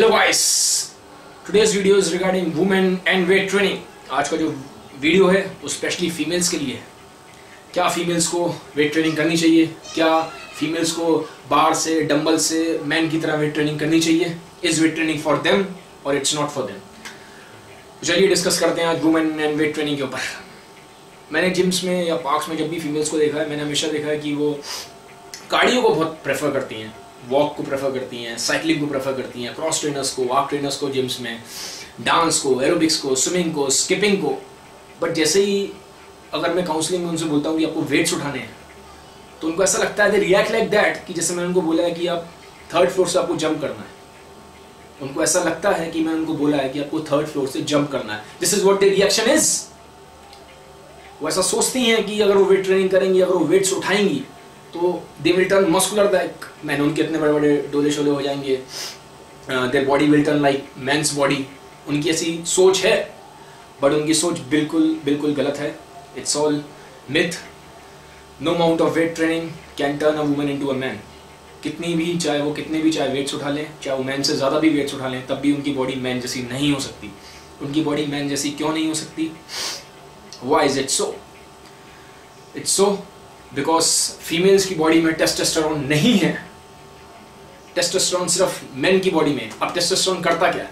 Hello guys, today's video is regarding women and weight training. आज का जो video है वो स्पेशली फीमेल्स के लिए है। क्या फीमेल्स को वेट ट्रेनिंग करनी चाहिए? क्या फीमेल्स को बार से डंबल से मैन की तरह वेट ट्रेनिंग करनी चाहिए? Is wait training for them और इट्स नॉट फॉर देम? चलिए डिस्कस करते हैं आज वुमेन एंड वेट ट्रेनिंग के ऊपर। मैंने जिम्स में या पार्क्स में जब भी फीमेल्स को देखा है, मैंने हमेशा देखा है कि वो कार्डियो को बहुत प्रेफर करती हैं, वॉक को प्रेफर करती हैं, साइकिलिंग को प्रेफर करती हैं, क्रॉस ट्रेनर्स को, वॉक ट्रेनर्स को, जिम्स में डांस को, एरोबिक्स को, स्विमिंग को, स्किपिंग को। बट जैसे ही अगर मैं काउंसलिंग में उनसे बोलता हूँ कि आपको वेट्स उठाने हैं, तो उनको ऐसा लगता है, दे रिएक्ट लाइक दैट कि जैसे मैंने उनको बोला है कि आप 3rd फ्लोर से आपको जंप करना है। उनको ऐसा लगता है कि मैंने उनको बोला है कि आपको 3rd फ्लोर से जंप करना है। This is what their reaction is. वो ऐसा सोचती हैं कि अगर वो वेट ट्रेनिंग करेंगी, अगर वो वेट्स उठाएंगी तो they will turn muscular like man. उनके इतने बड़े बड़े डोले शोले हो जाएंगे, their body will turn like man's body. उनकी ऐसी सोच है, बट उनकी सोच बिल्कुल बिल्कुल गलत है। It's all myth. No amount of weight training can turn a woman into a man. कितने भी चाहे वेट्स उठा लें, चाहे वो मैन से ज़्यादा भी वेट्स उठा लें, तब भी उनकी बॉडी मैन जैसी नहीं हो सकती। उनकी बॉडी मैन जैसी क्यों नहीं हो सकती? Why is it so? It's so because females की बॉडी में टेस्टोस्टेरोन नहीं है। टेस्टोस्टेरोन सिर्फ मेन की बॉडी में। अब टेस्टोस्टेरोन करता क्या है?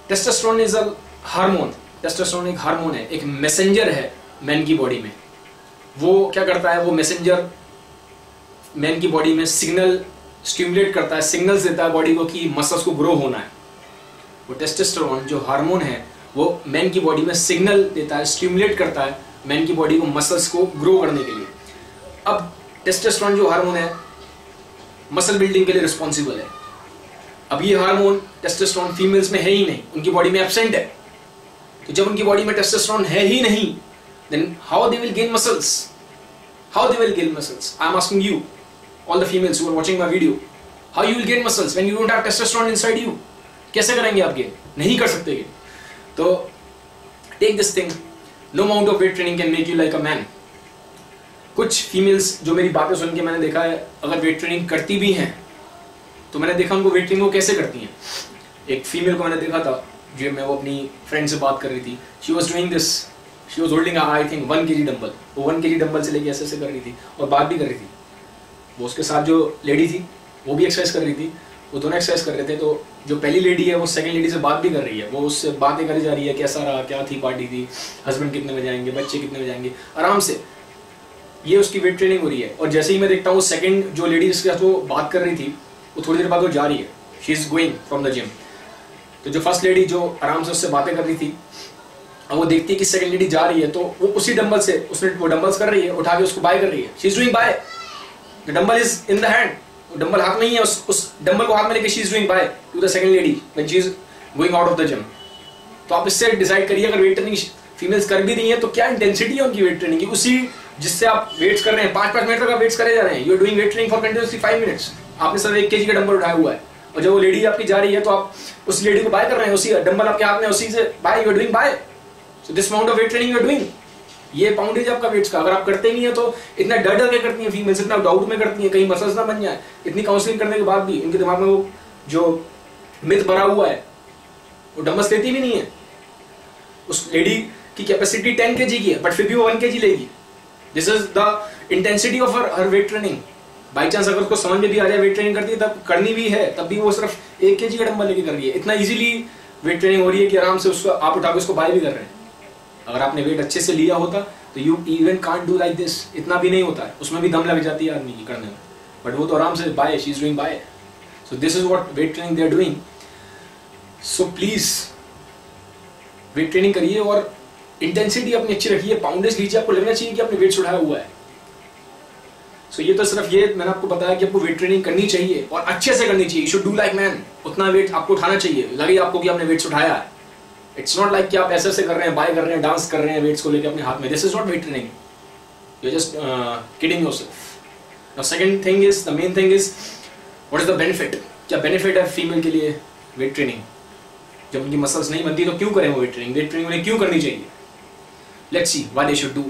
Testosterone is a hormone. Testosterone एक हार्मोन है, एक मैसेंजर है मेन की बॉडी में। वो क्या करता है? वो मैसेंजर मेन की बॉडी में सिग्नल स्टिमुलेट करता है, सिग्नल्स देता है बॉडी को कि मसल्स को ग्रो होना है। वो टेस्टोस्टेरोन जो हार्मोन है वो मैन की बॉडी में सिग्नल देता है, स्टिमुलेट करता है मैन की बॉडी को, मसल्स को ग्रो करने के लिए। अब टेस्टोस्टेरोन जो हार्मोन है मसल बिल्डिंग के लिए रिस्पॉन्सिबल है। अब ये हार्मोन टेस्टोस्टेरोन फीमेल्स में है ही नहीं, उनकी बॉडी में एब्सेंट है। तो जब उनकी बॉडी में टेस्टोस्टेरोन है ही नहीं, then how they will gain muscles? How they will gain muscles? I am asking you, all the females who are watching my video, how you will gain muscles when you don't have testosterone inside you? कैसे करेंगे आप gain? नहीं कर सकते gain. तो take this thing, no amount of weight training can make you like a man. कुछ females जो मेरी बातें सुन के मैंने देखा है, अगर वेट ट्रेनिंग करती भी हैं तो मैंने देखा उनको वेट ट्रेनिंग वो कैसे करती हैं। एक फीमेल को मैंने देखा था जो मैं वो अपनी फ्रेंड से बात कर रही थी। She was doing this, she was holding I think 1 kg dumbbell. वो 1 kg डंबल से लेके ऐसे ऐसे कर रही थी और बात भी कर रही थी। वो उसके साथ जो लेडी थी वो भी एक्सरसाइज कर रही थी, वो दोनों एक्सरसाइज कर रहे थे। तो जो पहली लेडी है वो सेकंड लेडी से बात भी कर रही है, वो उससे बातें करी जा रही है, कैसा रहा, क्या थी पार्टी थी, हस्बैंड कितने बजे आएंगे, बच्चे कितने बजे आएंगे, आराम से। ये उसकी वेट ट्रेनिंग हो रही है। और जैसे ही मैं देखता हूँ सेकंड जो लेडी जिसके साथ वो बात कर रही थी, वो थोड़ी देर बाद वो जा रही है, she is going from the gym. तो जो फर्स्ट लेडी जो आराम से उससे बातें कर रही थी, अब वो देखती है कि सेकंड लेडी जा रही है, तो वो उसी डंबल से उसने वो डंबल्स कर रही है, उठा के उसको बाय कर रही है। She is doing bye, the dumbbell is in the hand, dumbbell हाथ में ही है, उस डंबल को हाथ में लेके she is doing by two the second lady when she is going out of the gym. तो आप इससे डिसाइड करिए, अगर वेट ट्रेनिंग फीमेल्स कर भी रही है तो क्या इंटेंसिटी है उनकी वेट ट्रेनिंग की। उसी जिससे आप वेट्स कर रहे हैं, 5-5 मिनट तक आप वेट्स करे जा रहे हैं, you are doing weight training for continuously 5 minutes. आपने सिर्फ 1 kg का डंबल उठाया हुआ है, और जब वो लेडी आपकी जा रही है तो आप उस लेडी को बाय कर रहे हैं, उसी डंबल आपके हाथ में, उसी से by, you are doing by. So this amount of weight training you are doing. ये पाउंडेज आपका वेट्स का। अगर आप करते नहीं है तो इतना डर डर के करती हैं फीमेल्स, इतना डाउट में करती हैं कहीं मसल्स ना बन जाए। इतनी काउंसलिंग करने के बाद भी उनके दिमाग में वो जो मिथ भरा हुआ है, वो डंबल्स लेती भी नहीं है। उस लेडी की कैपेसिटी 10 kg की है, बट फिर भी वो 1 kg लेगी। This is the intensity of her weight training. By chance अगर उसको समझ में भी आ जाए वेट ट्रेनिंग करती है, तब करनी भी है, तब भी वो सिर्फ 1 kg का डंबल लेके कर रही है। इतना इजीली वेट ट्रेनिंग हो रही है कि आराम से उसको आप उठा के उसको बाय भी कर रहे हैं। अगर आपने वेट अच्छे से लिया होता तो you even can't do like this. इतना भी नहीं होता है, उसमें भी दम लग जाती है आदमी की करने में, बट वो तो आराम से by, she is doing by. So this is what weight training they are doing. So please weight training करिए और इंटेंसिटी अपनी अच्छी रखिए, पाउंडेज लीजिए, आपको लगना चाहिए कि आपने वेट्स उठाया हुआ है। सो ये तो सिर्फ ये मैंने आपको बताया कि आपको वेट ट्रेनिंग करनी चाहिए और अच्छे से करनी चाहिए। You should do like man. उतना वेट आपको उठाना चाहिए, लगे आपको कि आपने वेट्स उठाया है। इट्स नॉट लाइक कि आप ऐसे कर रहे हैं, बाय कर रहे हैं, डांस कर रहे हैं वेट्स को लेकर अपने हाथ में। This is not weight training, you are just kidding yourself. Now second thing is, the main thing is, what is the benefit? क्या बेनिफिट है फीमेल के लिए वेट ट्रेनिंग? जब उनकी मसल्स नहीं बनती तो क्यों करें वो वेट ट्रेनिंग? वेट ट्रेनिंग उन्हें क्यों करनी चाहिए? Let's see why they should do.